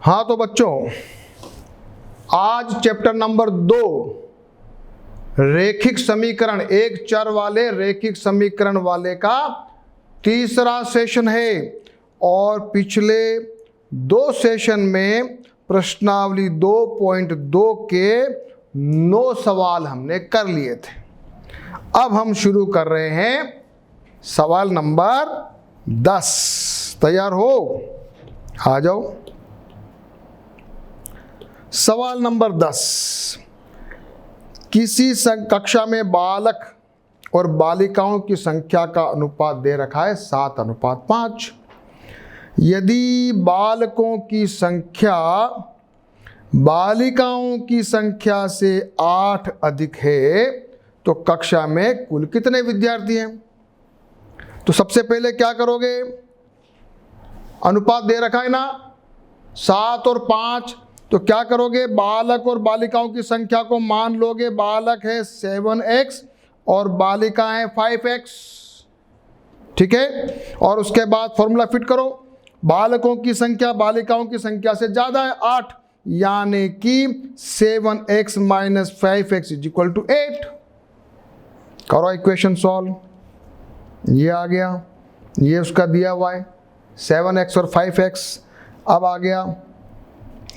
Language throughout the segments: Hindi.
हाँ तो बच्चों, आज चैप्टर नंबर 2 रेखिक समीकरण, एक चर वाले रेखिक समीकरण वाले का तीसरा सेशन है। और पिछले 2 सेशन में प्रश्नावली 2.2 के 9 सवाल हमने कर लिए थे। अब हम शुरू कर रहे हैं सवाल नंबर 10। तैयार हो? आ जाओ। सवाल नंबर 10, किसी कक्षा में बालक और बालिकाओं की संख्या का अनुपात दे रखा है 7:5। यदि बालकों की संख्या बालिकाओं की संख्या से 8 अधिक है तो कक्षा में कुल कितने विद्यार्थी हैं? तो सबसे पहले क्या करोगे? अनुपात दे रखा है ना 7 और 5, तो क्या करोगे? बालक और बालिकाओं की संख्या को मान लोगे। बालक है 7x और बालिका है 5x, ठीक है। और उसके बाद फॉर्मूला फिट करो। बालकों की संख्या बालिकाओं की संख्या से ज्यादा है 8, यानी कि 7x - 5x = 8। करो इक्वेशन सॉल्व। ये आ गया, ये उसका दिया हुआ है 7x और 5x। अब आ गया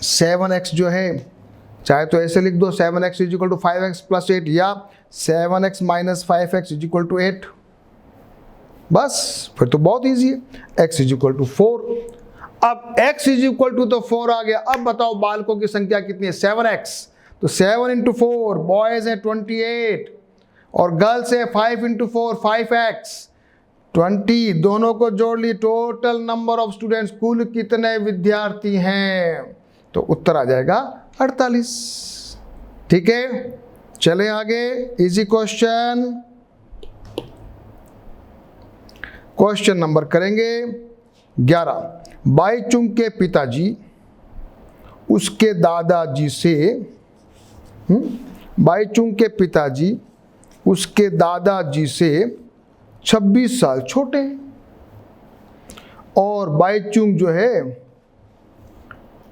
7x जो है, चाहे तो ऐसे लिख दो 7x = 5x + 8 या 7x - 5x = 8। बस फिर तो बहुत इजी है। x = 4। अब x = तो 4 आ गया। अब बताओ बालकों की संख्या कितनी है? 7x, तो 7 × 4 बॉयज है 28 और गर्ल्स है 5 × 4 5x 20। दोनों को जोड़ ली, टोटल नंबर ऑफ स्टूडेंट्स, कुल कितने विद्यार्थी हैं? तो उत्तर आ जाएगा 48। ठीक है, चले आगे। इजी क्वेश्चन, क्वेश्चन नंबर करेंगे 11। बाईचुंग के पिताजी उसके दादाजी से बाईचुंग के पिताजी उसके दादाजी से 26 साल छोटे हैं। और बाईचुंग जो है,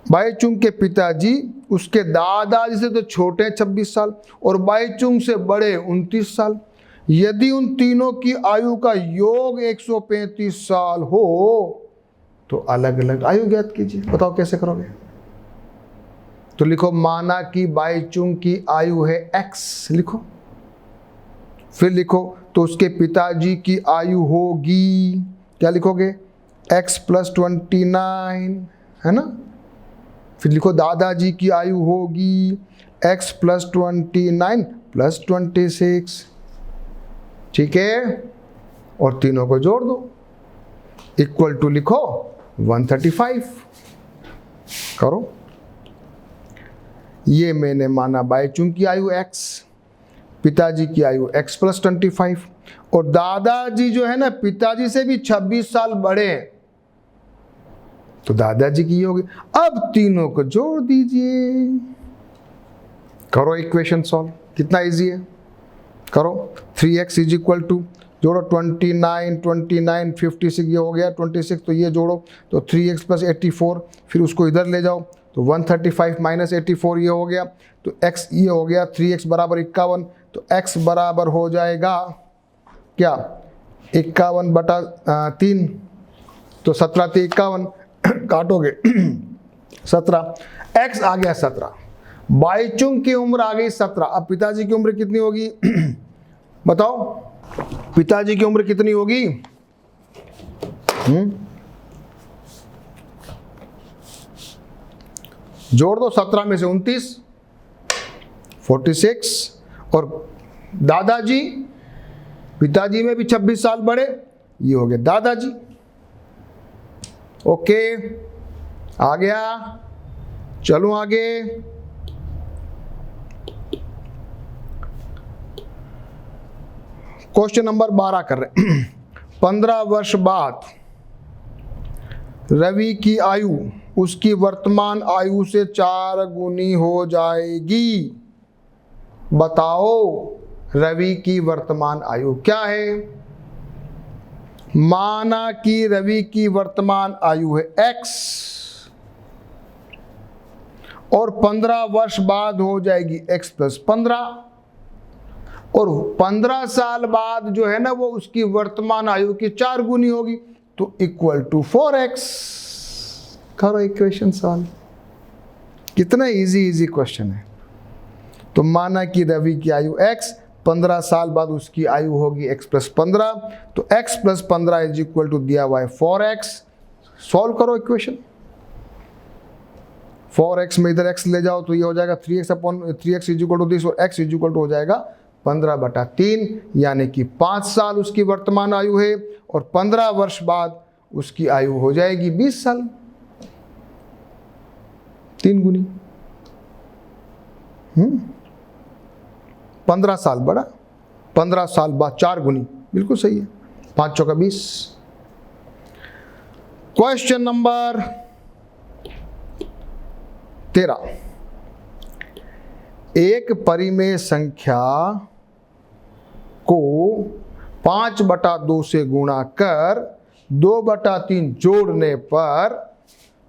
बाईचुंग के पिताजी उसके दादाजी से तो छोटे हैं 26 साल और बाईचुंग से बड़े 29 साल। यदि उन तीनों की आयु का योग 135 साल हो तो अलग अलग आयु ज्ञात कीजिए। बताओ कैसे करोगे? तो लिखो, माना कि बाईचुंग की आयु है x, लिखो। फिर लिखो तो उसके पिताजी की आयु होगी, क्या लिखोगे? x + 29, है ना। फिर लिखो दादाजी की आयु होगी x + 29 + 26, ठीक है। और तीनों को जोड़ दो, इक्वल टू लिखो 135। करो। ये मैंने माना बाईचुंग की आयु x, पिताजी की आयु x + 25 और दादाजी जो है ना पिताजी से भी 26 साल बड़े हैं, तो दादाजी की होगी। अब तीनों को जोड़ दीजिए, करो इक्वेशन सॉल्व। कितना इजी है, करो। 3x = जोड़ो 29 29 56, ये हो गया 26, तो ये जोड़ो तो 3x + 84, फिर उसको इधर ले जाओ तो 135 - 84 ये हो गया, तो x ये हो गया 3x = 51, तो x बराबर हो जाएगा क्या? 51/3, तो 17 × 51 काटोगे 17, x आ गया 17। बाईचुंग की उम्र आ गई 17। अब पिताजी की उम्र कितनी होगी? बताओ पिताजी की उम्र कितनी होगी? जोड़ दो 17 में से 29, 46। और दादाजी, पिताजी में भी 26 साल बड़े, ये हो गए दादाजी। ओके, आ गया। चलो आगे। क्वेश्चन नंबर 12 कर रहे। 15 वर्ष बाद रवि की आयु उसकी वर्तमान आयु से 4 गुनी हो जाएगी। बताओ रवि की वर्तमान आयु क्या है? माना कि रवि की वर्तमान आयु है x, और 15 वर्ष बाद हो जाएगी x प्लस 15, और 15 साल बाद जो है ना वो उसकी वर्तमान आयु की 4 गुनी होगी, तो इक्वल टू 4x। करो इक्वेशन सॉल्व। कितना इजी क्वेश्चन है। तो माना कि रवि की आयु x, 15 साल बाद उसकी आयु होगी x प्लस 15, तो x plus 15 is equal to दिया हुआ है 4x। सॉल्व करो इक्वेशन। 4x में इधर x ले जाओ तो ये हो जाएगा 3x is equal to this, और x इज इक्वल टू हो जाएगा 15/3, यानी कि 5 साल उसकी वर्तमान आयु है, और 15 वर्ष बाद उसकी आयु हो जाएगी 20 साल, 3 गुनी। 15 साल बड़ा, 15 साल बाद 4 गुनी, बिल्कुल सही है। 5 चौका 20। Question number 13। एक परिमेय संख्या को 5/2 से गुणा कर 2/3 जोड़ने पर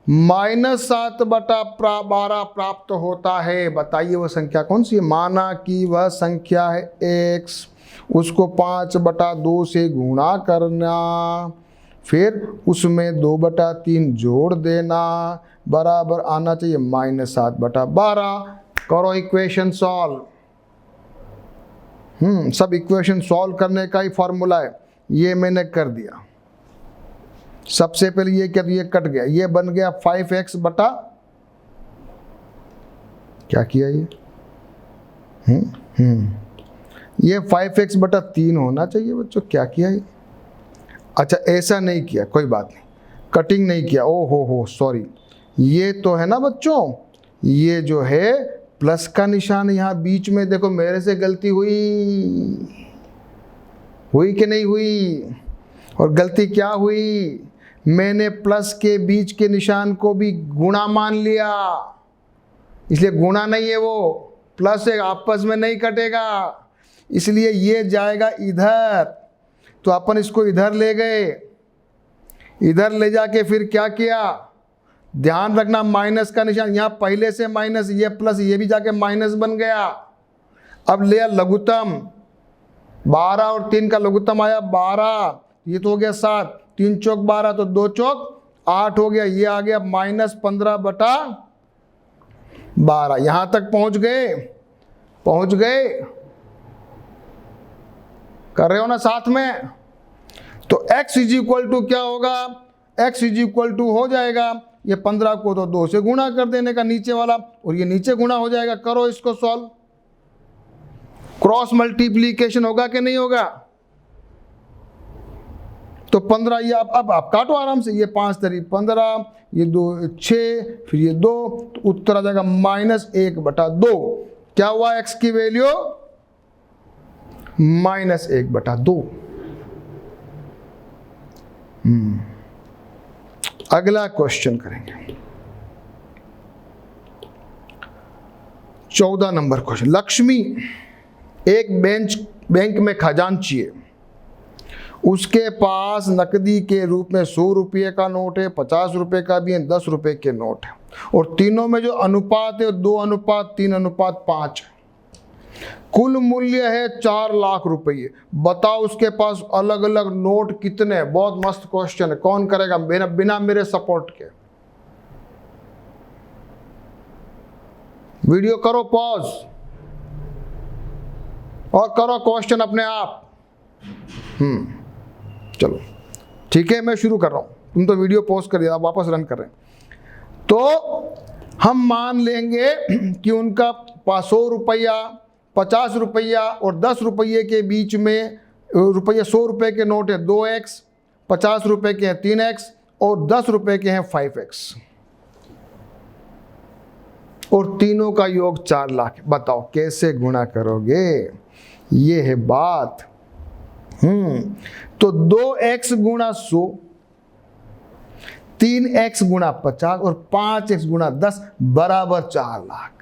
-7/12 प्राप्त होता है। बताइए वह संख्या कौन सी है। माना कि वह संख्या है x, उसको 5/2 से गुणा करना, फिर उसमें 2/3 जोड़ देना, बराबर आना चाहिए -7/12। करो इक्वेशन सॉल्व। सब इक्वेशन सॉल्व करने का ही फॉर्मूला है, ये मैंने कर दिया। सबसे पहले ये क्या, ये कट गया, ये बन गया 5x बटा, क्या किया ये 5x/3 होना चाहिए बच्चों। क्या किया ये, अच्छा ऐसा नहीं किया, कोई बात नहीं, कटिंग नहीं किया। ओ हो सॉरी, ये तो है ना बच्चों, ये जो है प्लस का निशान यहाँ बीच में, देखो मेरे से गलती हुई कि नहीं हुई। और गलती क्या हुई, मैंने प्लस के बीच के निशान को भी गुणा मान लिया, इसलिए गुणा नहीं है वो, प्लस है, आपस में नहीं कटेगा, इसलिए ये जाएगा इधर। तो अपन इसको इधर ले गए, इधर ले जाके फिर क्या किया, ध्यान रखना माइनस का निशान, यहाँ पहले से माइनस, ये प्लस, ये भी जाके माइनस बन गया। अब लिया लघुत्तम, 12 और 3 का लघुत्तम आया 12, ये तो हो गया 7, 3 चौक 12, तो 2 चौक 8 हो गया, ये आ गया -15/12। यहां तक पहुंच गए, कर रहे हो ना साथ में। तो x इज इक्वल टू क्या होगा, x इज इक्वल टू हो जाएगा, ये 15 को तो 2 से गुणा कर देने का नीचे वाला, और ये नीचे गुणा हो जाएगा। करो इसको सॉल्व। क्रॉस मल्टीप्लीकेशन होगा कि नहीं होगा। तो 15, ये अब आप काटो आराम से, ये 5 तरी 15, ये 2 6, फिर ये 2, तो उत्तर आ जाएगा -1/2। क्या हुआ x की वैल्यू, -1/2। अगला क्वेश्चन करेंगे, 14 नंबर क्वेश्चन। लक्ष्मी एक बैंक में खजांची है, उसके पास नकदी के रूप में 100 रुपये का नोट है, 50 रुपये का भी है, 10 रुपये के नोट है, और तीनों में जो अनुपात है 2:3:5 है। कुल मूल्य है 4 लाख रुपये। बताओ उसके पास अलग अलग नोट कितने। बहुत मस्त क्वेश्चन है, कौन करेगा बिना मेरे सपोर्ट के। वीडियो करो पॉज और करो क्वेश्चन अपने आप। चलो ठीक है, मैं शुरू कर रहा हूं, तुम तो वीडियो पॉज कर दिया, वापस रन कर रहे हैं। तो हम मान लेंगे कि उनका 100 रुपया, 50 रुपया और 10 रुपये के बीच में रुपये, 100 रुपये के नोट है 2x, 50 रुपये के हैं 3x और 10 रुपये के हैं 5x, और तीनों का योग 4 लाख। बताओ कैसे गुणा करोगे, ये है बात। तो 2x गुणा 100, 3x गुणा 50 और 5x गुणा 10 बराबर 4 लाख।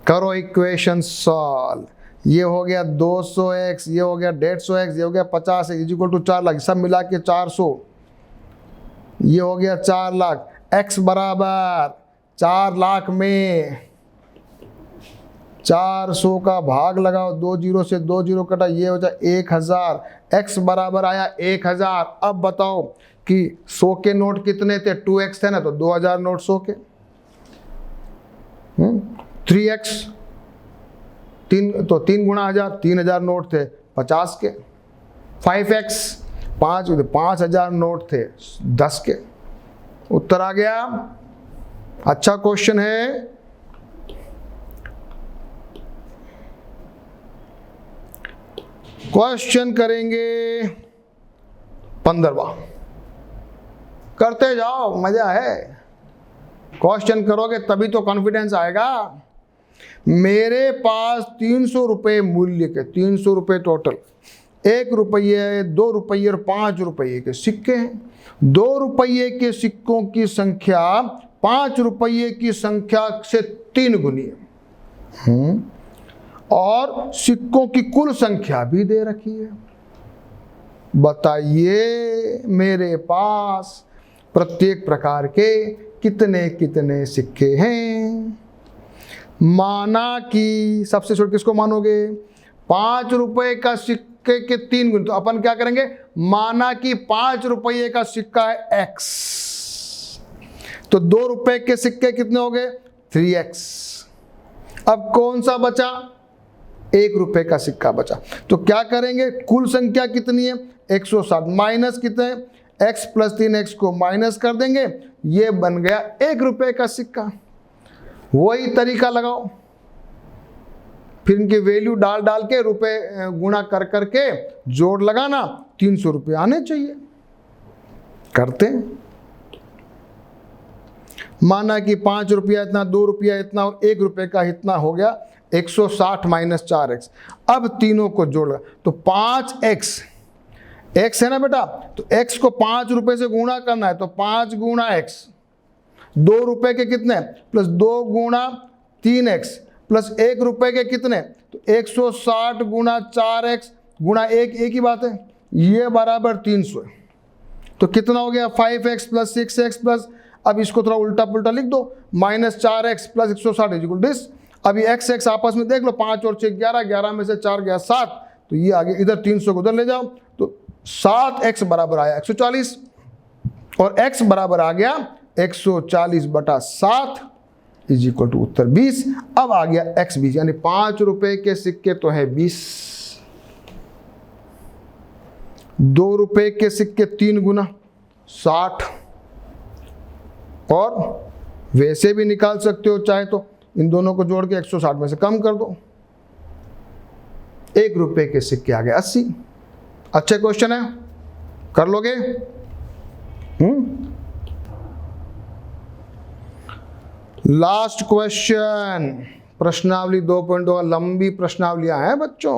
करो इक्वेशन सॉल्व। ये हो गया 200x, ये हो गया 150x, ये हो गया 50x is equal to 4 lakh. सब मिला के 400, ये हो गया 4 लाख। x बराबर 4 लाख में 400 का भाग लगाओ, 2 जीरो से 2 जीरो कटा, ये हो जाए 1000। x बराबर आया 1000। अब बताओ कि 100 के नोट कितने थे, 2x थे ना, तो 2000 नोट 100 के। 3x 3 तो 3 गुणा 1000, 3000 नोट थे 50 के। 5x 5000 नोट थे 10 के। उत्तर आ गया। अच्छा क्वेश्चन है। क्वेश्चन करेंगे 15वां। करते जाओ, मजा है। क्वेश्चन करोगे तभी तो कॉन्फिडेंस आएगा। मेरे पास 300 रुपये मूल्य के, 300 रुपये टोटल, 1 रुपये, 2 रुपये और 5 रुपये के सिक्के हैं। 2 रुपये के सिक्कों की संख्या 5 रुपये की संख्या से 3 गुनी है। और सिक्कों की कुल संख्या भी दे रखी है। बताइए मेरे पास प्रत्येक प्रकार के कितने कितने सिक्के हैं। माना कि सबसे छोटे किसको मानोगे, 5 रुपए का सिक्के के 3 गुने। तो अपन क्या करेंगे, माना कि 5 रुपये का सिक्का है x, तो 2 रुपए के सिक्के कितने हो गए, 3x। अब कौन सा बचा, 1 रुपए का सिक्का बचा। तो क्या करेंगे, कुल संख्या कितनी है 160, माइनस कितने, x प्लस 3x को माइनस कर देंगे, ये बन गया 1 रुपए का सिक्का। वही तरीका लगाओ, फिर इनकी वैल्यू डाल डाल के रुपए गुणा कर करके जोड़ लगाना, 300 रुपये आने चाहिए। करते हैं। माना कि 5 रुपया इतना, 2 रुपया इतना और 1 रुपए का इतना हो गया 160 माइनस 4x। अब तीनों को जोड़ तो 5x, x है ना बेटा, तो x को 5 रुपए से गुणा करना है, तो 5 गुणा x, 2 रुपए के कितने प्लस 2 गुणा 3x प्लस 1 रुपए के कितने, तो 160 गुणा 4x गुणा 1, एक ही बात है, ये बराबर 300। तो कितना हो गया 5x प्लस 6x प्लस, अब इसको थोड़ा उल्टा पुल्टा लिख दो, minus 4x plus 160 equal this. अभी x आपस में देख लो, 5 और 6 11, 11 में से 4 गया 7, तो ये आगे इधर 300 को उधर ले जाओ, तो 7x बराबर आया 140 और x बराबर आ गया 140 बटा 7 इज इक्वल टू उत्तर 20। अब आ गया x 20, यानी 5 रुपए के सिक्के तो है 20, 2 रुपए के सिक्के 3 गुना 60, और वैसे भी निकाल सकते हो चाहे तो, इन दोनों को जोड़ के 160 में से कम कर दो, 1 रुपए के सिक्के आ गए 80। अच्छे क्वेश्चन है, कर लोगे। लास्ट क्वेश्चन, प्रश्नावली 2.2, लंबी प्रश्नावलियां हैं बच्चों।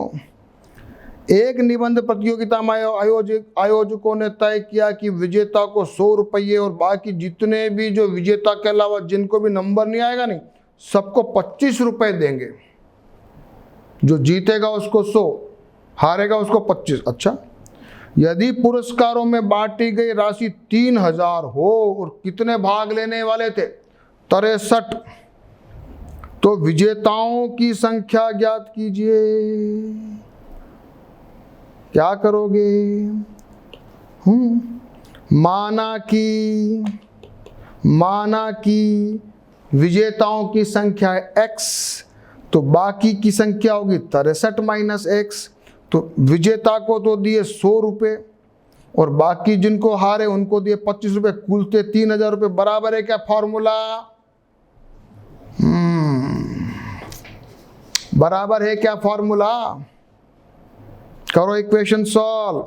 एक निबंध प्रतियोगिता में आयोजकों ने तय किया कि विजेता को 100 रुपये और बाकी जितने भी जो विजेता के अलावा जिनको भी नंबर नहीं आएगा नहीं, सबको 25 रुपये देंगे। जो जीतेगा उसको 100, हारेगा उसको 25। अच्छा, यदि पुरस्कारों में बांटी गई राशि 3000 हो और कितने भाग लेने वाले थे 63, तो विजेताओं की संख्या ज्ञात कीजिए। क्या करोगे, माना कि विजेताओं की संख्या है x, तो बाकी की संख्या होगी 63 माइनस x। तो विजेता को तो दिए 100 रुपये और बाकी जिनको हारे उनको दिए 25 रुपये, कुल थे 3000 रुपये। बराबर है क्या फॉर्मूला, बराबर है क्या फॉर्मूला, करो इक्वेशन सॉल्व।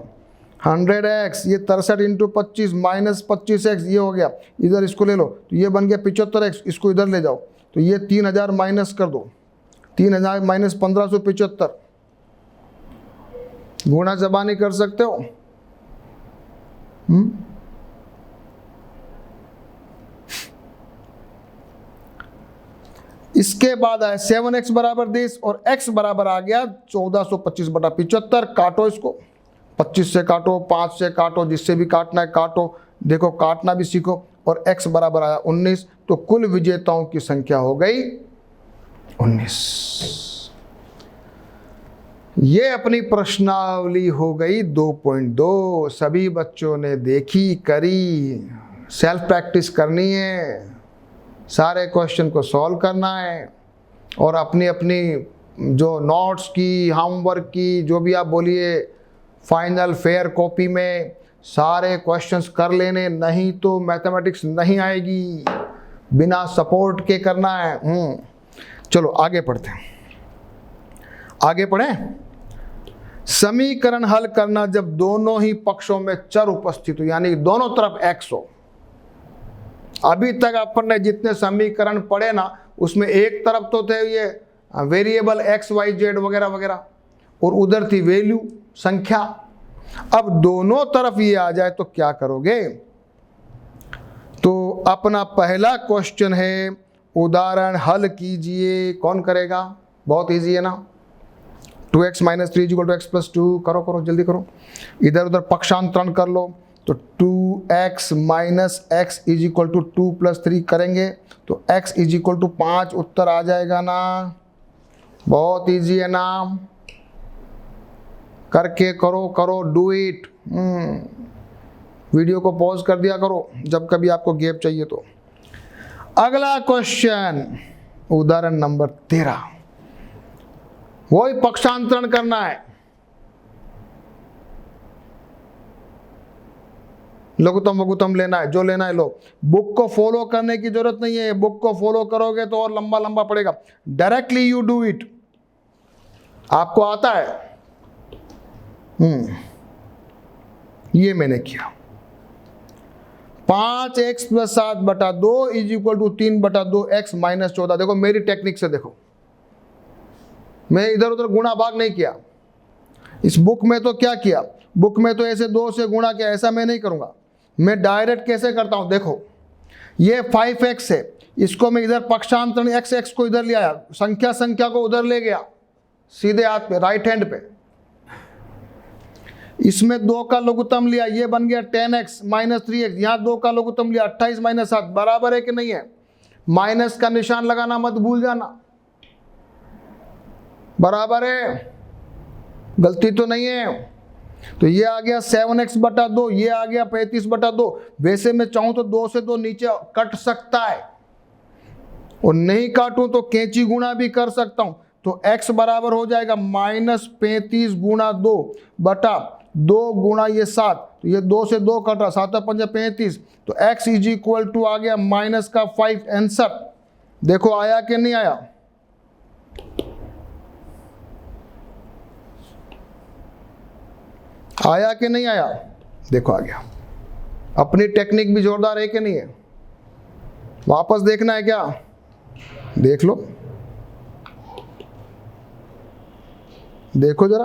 100x, ये 63 इंटू 25 माइनस 25x, ये हो गया, इधर इसको ले लो, तो ये बन गया 75x, इसको इधर ले जाओ, तो ये 3000 माइनस कर दो, 3000 माइनस 1575, गुणा जबानी कर सकते हो। इसके बाद आया 7x बराबर 10 और x बराबर आ गया 1425 बटा 75। काटो इसको, 25 से काटो, 5 से काटो, जिससे भी काटना है काटो। देखो काटना भी सीखो, और x बराबर आया 19, तो कुल विजेताओं की संख्या हो गई 19। ये अपनी प्रश्नावली हो गई 2.2। सभी बच्चों ने देखी, करी, सेल्फ प्रैक्टिस करनी है, सारे क्वेश्चन को सॉल्व करना है और अपनी अपनी जो नोट्स की, होमवर्क की, जो भी आप बोलिए, फाइनल फेयर कॉपी में सारे क्वेश्चंस कर लेने, नहीं तो मैथमेटिक्स नहीं आएगी। बिना सपोर्ट के करना है। चलो आगे पढ़ते हैं। आगे पढ़ें। समीकरण हल करना जब दोनों ही पक्षों में चर उपस्थित हो, यानी दोनों तरफ x हो। अभी तक अपन ने जितने समीकरण पढ़े ना, उसमें एक तरफ तो थे ये वेरिएबल x y z वगैरह वगैरह, और उधर थी वैल्यू, संख्या। अब दोनों तरफ ये आ जाए तो क्या करोगे? तो अपना पहला क्वेश्चन है, उदाहरण हल कीजिए। कौन करेगा? बहुत इजी है ना। 2x - 3 = x + 2। करो करो जल्दी करो, इधर उधर पक्षांतरण कर लो। तो 2x - x = 2 + 3 करेंगे तो x = 5 उत्तर आ जाएगा ना। बहुत इजी है ना, करके करो करो, डू इट। वीडियो को पॉज कर दिया करो जब कभी आपको गैप चाहिए तो। अगला क्वेश्चन, उदाहरण नंबर 13, वही पक्षांतरण करना है। लघुत्तम वघुत्तम लेना है, जो लेना है लो। बुक को फॉलो करने की जरूरत नहीं है, बुक को फॉलो करोगे तो और लंबा लंबा पड़ेगा। Directly you do it. आपको आता है? ये मैंने किया। 5x + 7/2 = 3/2x - 14। देखो मेरी टेक्निक से देखो, मैं इधर उधर गुणा भाग नहीं किया। इस बुक में तो क्या किया, बुक में तो ऐसे 2 से गुणा किया, ऐसा मैं नहीं करूंगा। मैं डायरेक्ट कैसे करता हूं, देखो ये 5x है, इसको मैं इधर पक्षांतरण x को इधर ले आया, संख्या को उधर ले गया, सीधे हाथ पे, राइट हैंड पे। इसमें 2 का लघुत्तम लिया, ये बन गया 10x - 3x। यहां 2 का लघुत्तम लिया, 28 - 7 बराबर है कि नहीं है? माइनस का निशान लगाना मत भूल जाना, बराबर है, गलती तो नहीं है। तो ये आ गया 7x/2, ये आ गया 35/2। वैसे मैं चाहूं तो 2 से 2 नीचे कट सकता है, और नहीं काटूं तो कैंची गुणा भी कर सकता हूं। तो x बराबर हो जाएगा -35 × 2 गुणा ये 7। तो ये 2 से 2 कट रहा, 7 × 5 = 35। तो x = आ गया -5 आंसर। देखो आया कि नहीं आया? आया कि नहीं आया? देखो आ गया। अपनी टेक्निक भी जोरदार है कि नहीं है? वापस देखना है क्या? देख लो, देखो जरा,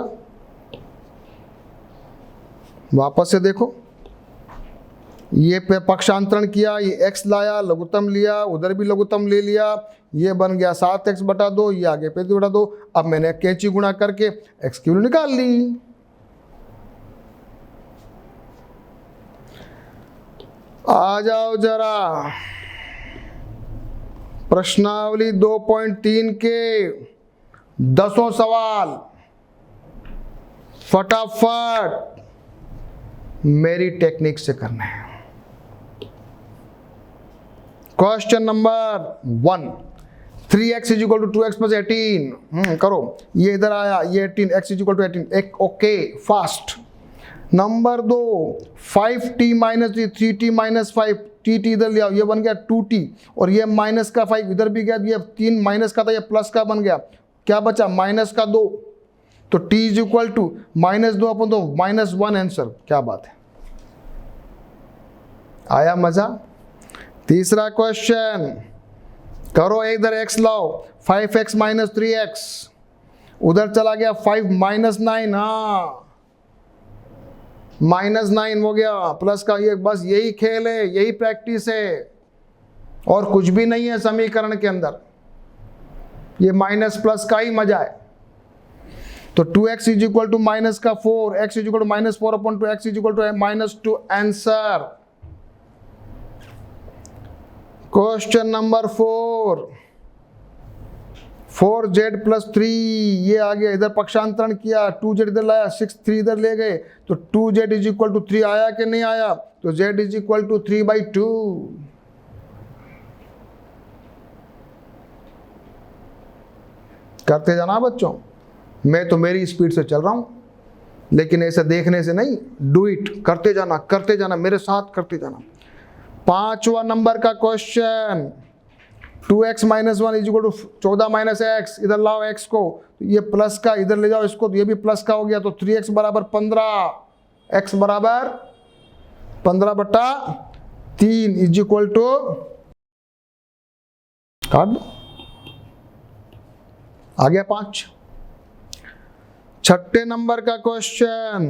वापस से देखो। ये पे पक्षांतरण किया, ये x लाया, लघुत्तम लिया, उधर भी लघुत्तम ले लिया, ये बन गया 7x/2, ये आगे 35/2। अब मैंने कैंची गुणा करके x की वैल्यू निकाल ली। आ जाओ जरा प्रश्नावली 2.3 के 10 सवाल, फटाफट मेरी टेक्निक से करना है। Question number 1, 3x = 2x + 18। करो, ये इधर आया, ये 18, x = 18। एक okay, fast. Number 2, 5t - 3, 3t - 5, tt इधर ले आओ, ये बन गया 2t, और ये माइनस का 5 इधर भी गया, ये 3 माइनस का था, ये प्लस का बन गया। क्या बचा? -2। तो t = -2/2 -1 आंसर। क्या बात है, आया मजा? तीसरा क्वेश्चन करो, इधर x लाओ, 5x - 3x, उधर चला गया 5 - 9। हाँ, -9 हो गया, प्लस का ये, बस यही खेल है, यही प्रैक्टिस है, और कुछ भी नहीं है समीकरण के अंदर। ये माइनस प्लस का ही मजा है। तो 2x = -4, x = -4/2, x = -2 answer. Question number 4, 4z + 3 ये आ गया, इधर पक्षांतरण किया, 2z इधर लाया, 6 3 इधर ले गए, तो 2z = 3 आया कि नहीं आया? तो z = 3/2। करते जाना बच्चों, मैं तो मेरी स्पीड से चल रहा हूं, लेकिन ऐसे देखने से नहीं, डू इट, करते जाना मेरे साथ, करते जाना। 5वां नंबर का क्वेश्चन, 2x - 1 = 14 - x, इधर लाओ x को, ये प्लस का इधर ले जाओ इसको, तो ये भी प्लस का हो गया, तो 3x = 15, x = 15/3 = काट दो, आ गया 5। 6ठे नंबर का क्वेश्चन,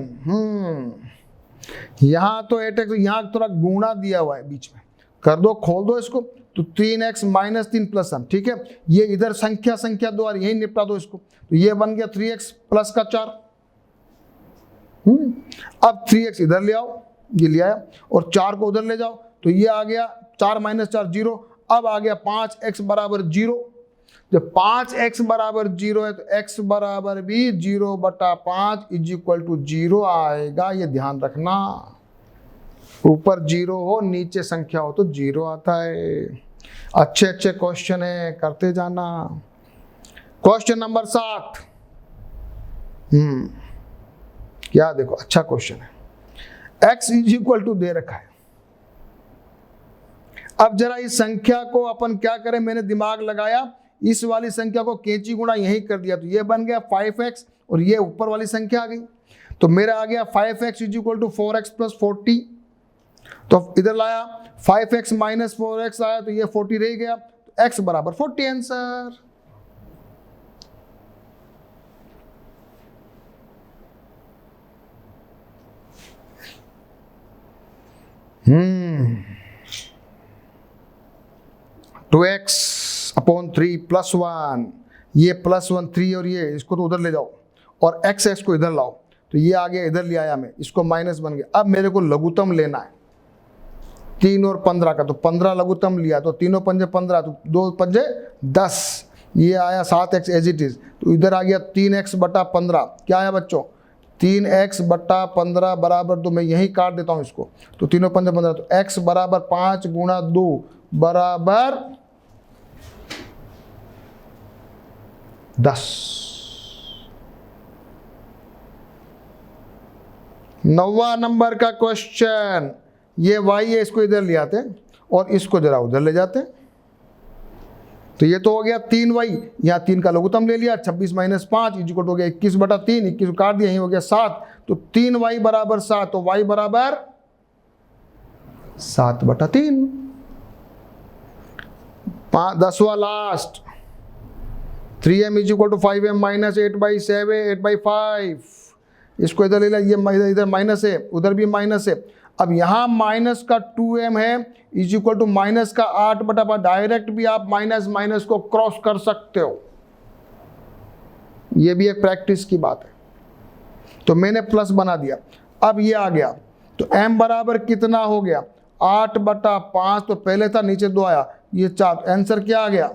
यहां तो 8x, यहां थोड़ा गुणा दिया हुआ है बीच में, कर दो, खोल दो इसको, तो 3x - 3 + 1, ठीक है। ये इधर संख्या द्वारा यही निपटा दो इसको, तो ये बन गया 3x + का 4। अब 3x इधर ले आओ, ये ले आया, और 4 को उधर ले जाओ, तो ये आ गया 4 - 4 0। अब आ गया 5x = 0। जब 5x = 0 है तो x बराबर भी 0/5 = 0 आएगा, ये ध्यान रखना। ऊपर 0 हो, नीचे संख्या हो तो 0 आता है। अच्छे क्वेश्चन है, करते जाना। क्वेश्चन नंबर 7, क्या देखो, अच्छा क्वेश्चन है। x = दे रखा है। अब जरा इस संख्या को अपन क्या करें, मैंने दिमाग लगाया, इस वाली संख्या को कैंची गुणा यही कर दिया, तो ये बन गया 5x, और ये ऊपर वाली संख्या आ गई, तो मेरा आ गया 5x = 4x + 40। तो इधर लाया, 5x - 4x आया, तो ये 40 रह गया, तो x = 40 आंसर। हम्म 2x/3 + 1, ये +1 3, और ये इसको तो उधर ले जाओ, और x को इधर लाओ, तो ये आ गया, इधर ले आया मैं, इसको माइनस बन गया। अब मेरे को लघुत्तम लेना है 3 और 15 का, तो 15 लघुत्तम लिया, तो 3 × 5 = 15, तो 2 × 5 = 10, ये आया 7x एज इट इज, तो इधर आ गया 3x/15। क्या आया बच्चों? 3x/15 बराबर, तो मैं यही काट देता हूं इसको, तो 3 × 5 = 15, तो x = 5 × 2 बराबर 10। 9वां नंबर का क्वेश्चन, ये y है, इसको इधर ले आते हैं और इसको जरा उधर ले जाते हैं, तो ये तो हो गया 3y, यहाँ 3 का लघुत्तम ले लिया, 26 - 5 = हो गया 21/3, 21 काट दिया, यही हो गया 7, तो 3y = 7, तो y = 7/3। 10वां लास्ट, 3m = 5m - 8/7 8/5, इसको इधर ले लिया, ये इधर माइनस है, उधर भी माइनस है। अब यहां माइनस का 2m है = माइनस का 8/5, डायरेक्ट भी आप माइनस माइनस को क्रॉस कर सकते हो, ये भी एक प्रैक्टिस की बात है। तो मैंने प्लस बना दिया, अब ये आ गया, तो m बराबर कितना हो गया? 8/5, तो पहले था, नीचे 2 आया, ये 4, आंसर क्या आ गया?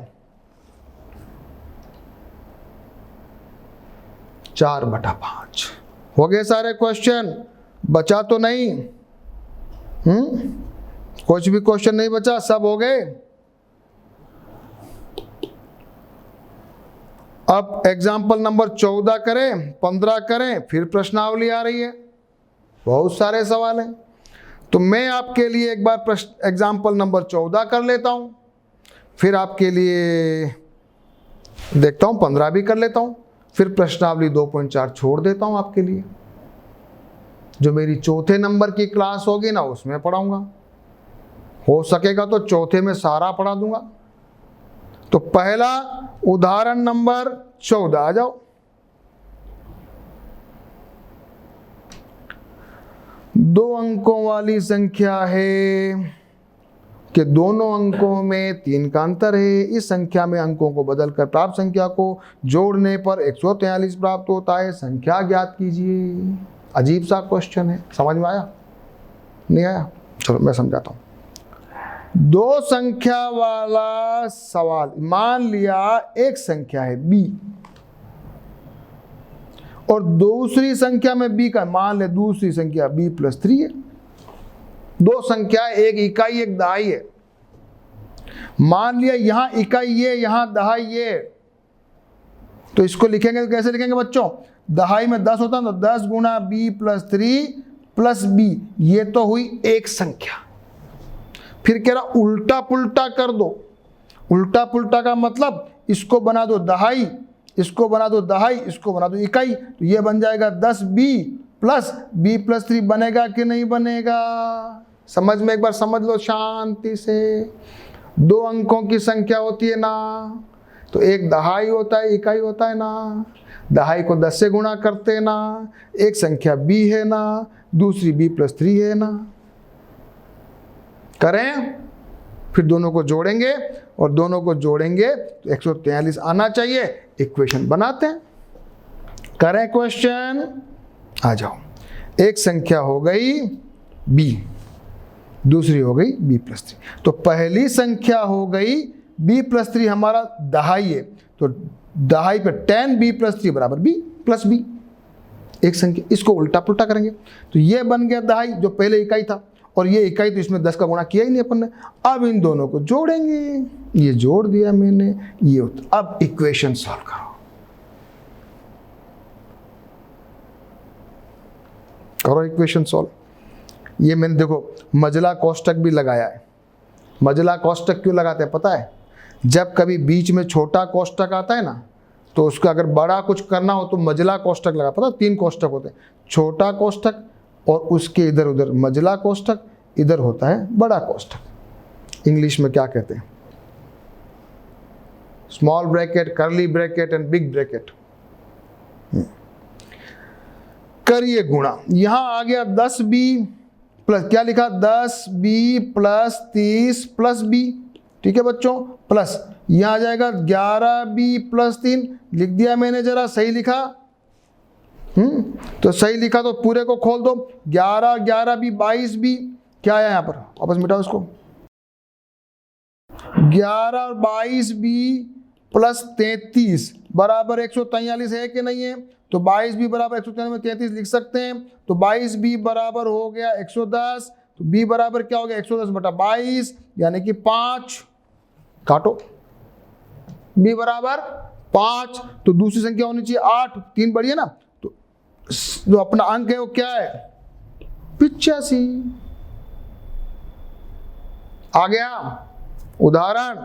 4/5। हो गए सारे क्वेश्चन, बचा तो नहीं? कुछ भी क्वेश्चन नहीं बचा, सब हो गए। अब एग्जाम्पल नंबर 14 करें, 15 करें, फिर प्रश्नावली आ रही है, बहुत सारे सवाल हैं। तो मैं आपके लिए एक बार एग्जाम्पल नंबर 14 कर लेता हूं, फिर आपके लिए देखता हूं 15 भी कर लेता हूं, फिर प्रश्नावली 2.4 छोड़ देता हूं आपके लिए। जो मेरी चौथे नंबर की क्लास होगी ना, उसमें पढ़ाऊंगा, हो सकेगा तो चौथे में सारा पढ़ा दूंगा। तो पहला उदाहरण नंबर 14 आ जाओ। दो अंकों वाली संख्या है कि दोनों अंकों में 3 का अंतर है। इस संख्या में अंकों को बदलकर प्राप्त संख्या को जोड़ने पर 143 प्राप्त होता है। संख्या ज्ञात कीजिए। अजीब सा क्वेश्चन है, समझ में आया? नहीं आया? चलो मैं समझाता हूं। दो संख्या वाला सवाल, मान लिया एक संख्या है b और दूसरी संख्या में b का, मान ले दूसरी संख्या b+3 है। दो संख्या, एक इकाई एक दहाई है। मान लिया यहां इकाई ये, यहां दहाई ये, तो इसको लिखेंगे तो कैसे लिखेंगे बच्चों? दहाई में 10 होता है तो 10 गुना b+3 प्लस b, ये तो हुई एक संख्या। फिर कह रहा उल्टा पुल्टा कर दो। उल्टा पुल्टा का मतलब इसको बना दो दहाई, इसको बना दो दहाई, इसको बना दो इकाई, तो ये बन जाएगा 10b प्लस b+3। बनेगा कि नहीं बनेगा? समझ में एक बार समझ लो शांति से। दो अंकों की संख्या होती है ना, तो एक दहाई होता है, इकाई होता है ना। दहाई को 10 से गुणा करते हैं ना, एक संख्या b है ना, दूसरी b+3 है ना। करें, फिर दोनों को जोड़ेंगे और दोनों को जोड़ेंगे तो 143 आना चाहिए। इक्वेशन बनाते हैं। करें क्वेश्चन, आ जाओ। एक संख्या हो गई b, दूसरी हो गई b+3। तो पहली संख्या हो गई b+3, हमारा दहाई है, तो दहाई पे 10b+3 बराबर b प्लस b। एक संख्या, इसको उल्टा पुल्टा करेंगे तो ये बन गया दहाई, जो पहले इकाई था, और ये इकाई तो इसमें 10 का गुणा किया ही नहीं अपन ने। अब इन दोनों को जोड़ेंगे, ये जोड़ दिया मैंने, ये होता। अब इक्वेशन सॉल्व करो। करो इक्वेशन सॉल्व। ये मैंने देखो मजला कोष्टक भी लगाया है। मजला कोष्टक क्यों लगाते हैं पता है? जब कभी बीच में छोटा कोष्टक आता है ना, तो उसका अगर बड़ा कुछ करना हो तो मजला कोष्टक लगा। पता, 3 कोष्टक होते हैं, छोटा कोष्टक और उसके इधर उधर मजला कोष्टक, इधर होता है बड़ा कोष्टक। इंग्लिश में क्या कहते हैं? Small bracket, curly bracket and big bracket. करिए गुणा, यहां आ गया 10b प्लस, क्या लिखा? 10b प्लस 30 प्लस b, ठीक है बच्चों, प्लस यहां आ जाएगा 11b प्लस 3। लिख दिया मैंने, जरा सही लिखा? तो सही लिखा तो पूरे को खोल दो। 11 11b 22b, क्या आया यहां पर? वापस मिटाओ इसको। 11 और 22b प्लस 33 बराबर 143 है कि नहीं है? तो 22b बराबर 143 में 33 लिख सकते हैं। तो 22b बराबर हो गया 110, तो b बराबर क्या हो गया? 110 बटा 22 यानी कि 5। काटो, b बराबर 5। तो दूसरी संख्या होनी चाहिए 8, 3 बढ़िया ना। तो जो अपना अंक है वो क्या है? 85। आ गया उदाहरण,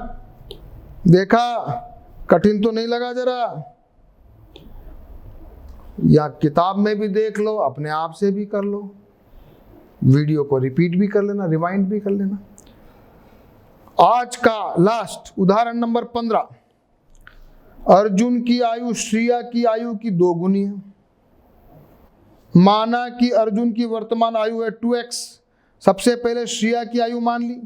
देखा? कठिन तो नहीं लगा जरा? या किताब में भी देख लो, अपने आप से भी कर लो, वीडियो को रिपीट भी कर लेना, रिवाइंड भी कर लेना। आज का लास्ट उदाहरण नंबर 15। अर्जुन की आयु श्रिया की आयु की 2 गुनी है। माना कि अर्जुन की वर्तमान आयु है 2x। सबसे पहले श्रिया की आयु मान ली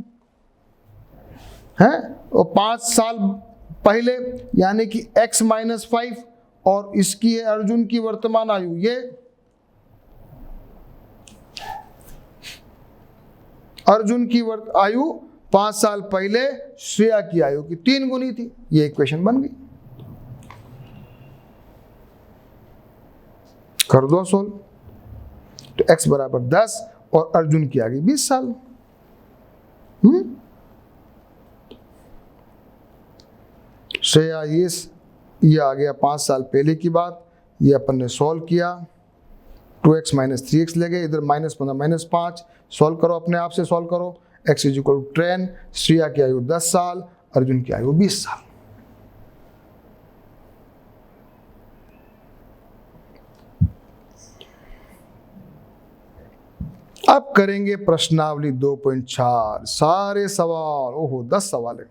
है, और 5 साल पहले यानी कि x - 5, और इसकी है अर्जुन की वर्तमान आयु ये। अर्जुन की आयु 5 साल पहले श्रेया की आयु की 3 गुनी थी। ये इक्वेशन बन गई। कर दो सोल्व। तो x बराबर 10 और अर्जुन की आ गई 20 साल। श्रेया ये आ गया 5 साल पहले की बात। ये अपन ने सॉल्व किया, 2x - 3x ले गए, इधर -15 - 5। सॉल्व करो, अपने आप से सॉल्व करो। x = 10, श्रेया की आयु 10 साल, अर्जुन की आयु 20 साल। अब करेंगे प्रश्नावली 2.4। सारे सवाल, ओहो 10 सवाल है।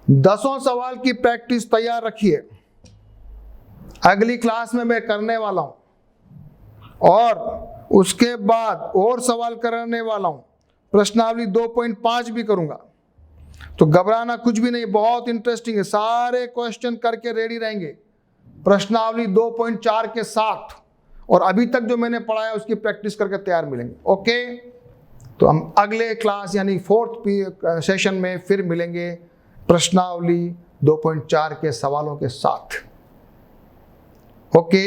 10 सवाल की प्रैक्टिस तैयार रखिए। अगली क्लास में मैं करने वाला हूं और उसके बाद और सवाल करने वाला हूं। प्रश्नावली 2.5 भी करूंगा, तो घबराना कुछ भी नहीं, बहुत इंटरेस्टिंग है। सारे क्वेश्चन करके रेडी रहेंगे प्रश्नावली 2.4 के साथ, और अभी तक जो मैंने पढ़ाया उसकी प्रैक्टिस करके तैयार मिलेंगे। ओके, तो हम अगले क्लास यानी 4th सेशन में फिर मिलेंगे प्रश्नावली 2.4 के सवालों के साथ। ओके।